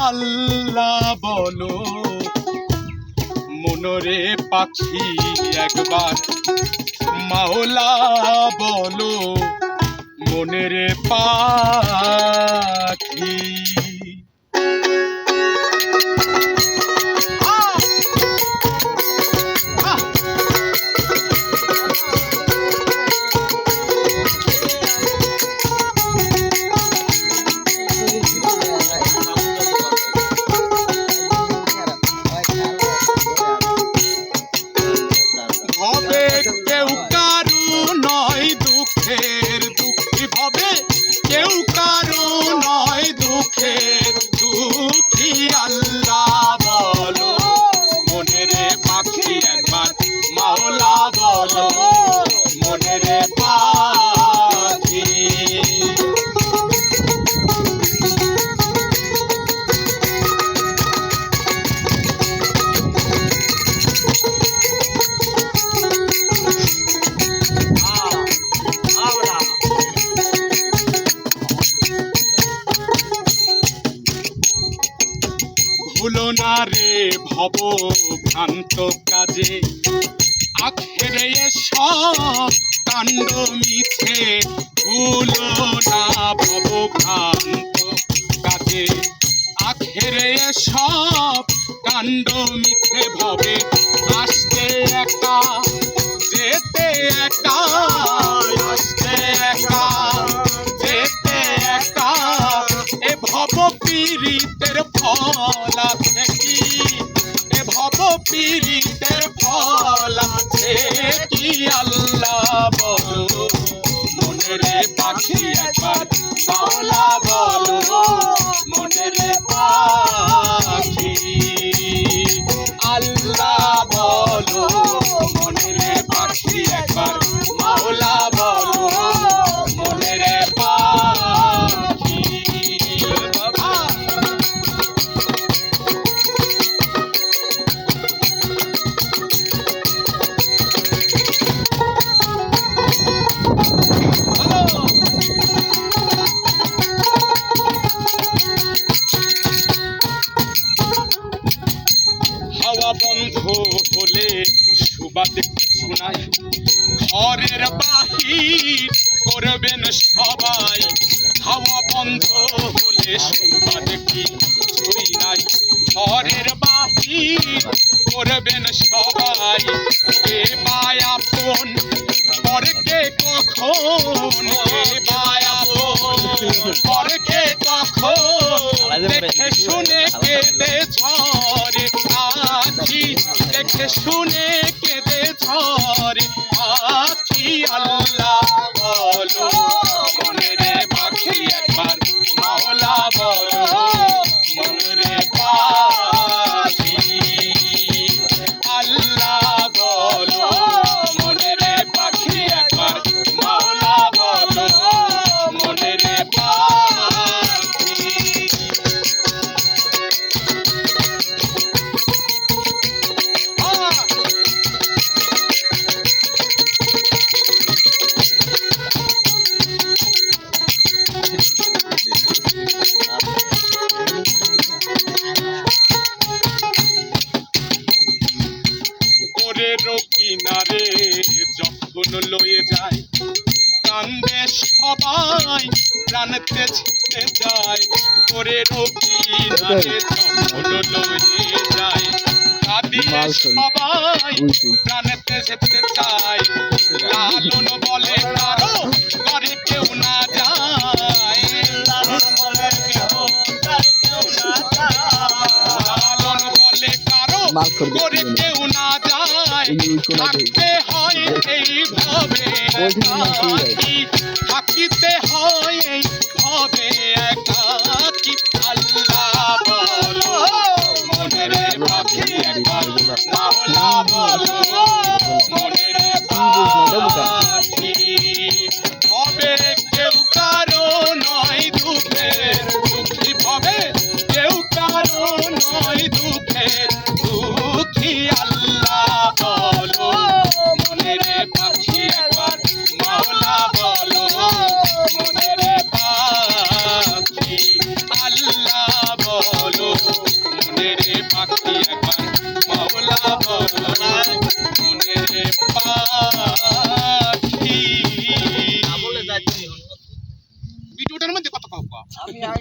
আল্লাহ বলো মনরে পাখি একবার মাওলা বলো মনেরে পাখি। ভবে কেউ কারু নয় দুঃখের দুঃখী, ভবে কেউ কারু নয় দুঃখের দুঃখী। আল্লাহ বলো মনেরে পাখি একবার মাওলা বলো মনেরে পাখি। ভুলো না রে ভব ভ্রান্ত কাজে আখেরে সব কাণ্ড মিছে। ভুলো না ভব ভ্রান্ত কাজে আখেরে সব কাণ্ড মিছে। ভবে আসতে একা যেতে একা, আসতে একা যেতে একা। এ ভব পীড়িতের ফল আছে কি, এ ভব পীড়িতের ফল আছে কি। আল্লাহ বলো মনেরে পাখি একবার মাওলা বলো মনেরে পাখি। আল্লাহ বলো মনেরে পাখি একবার মাওলা বলো মনেরে পাখি। হাওয়া বন্ধ হলে সুবাদ কিছু নাই, ঘরের বাহির করবেন সবাই। হাওয়া বন্ধ হলে সুবাদ কিছুই নাই, ঘরের বাহির করবেন সবাই। এ বায়াপন পরকে কখন, এ বায়াপন পরকে কখন। দেখে শুনে কেঁদে ঝরে আখি, দেখে শুনে কেঁদে ঝরে আখি। আল্লাহ বলো মনেরে পাখি একবার মাওলা বলো মনেরে পাখি। আল্লাহ বলো মনেরে পাখি একবার মাওলা বলো মনেরে পাখি। কিনারে যখন লয়ে যায় কান্দে সবাই প্রাণতে ছেড়ে যায়। করে কিনারে যখন লয়ে যায় কাঁদিয়ে সবাই প্রাণতে যেতে চায়। লালন বলে কারো ঘরে কেউ না যায়, লালন বলে কারো ঘরে কেউ না যায়। থাকতে হয় এইভাবে একাকী, থাকিতে হয় এইভাবে একাকী। আল্লাহ বলো মনেরে পাখি একবার মাওলা বলো মনেরে পাখি। ভবে কেউ কারো নয় দুঃখের দুঃখী, ভবে কেউ কারো নয় দুঃখের দুঃখী। আল্লাহ বলো মনেরে পাখি একবার মাওলা বলো মনেরে পাখি। পাখি একবার মাওলা বলাই মনের পাখি ভিডিওটার মধ্যে কত কম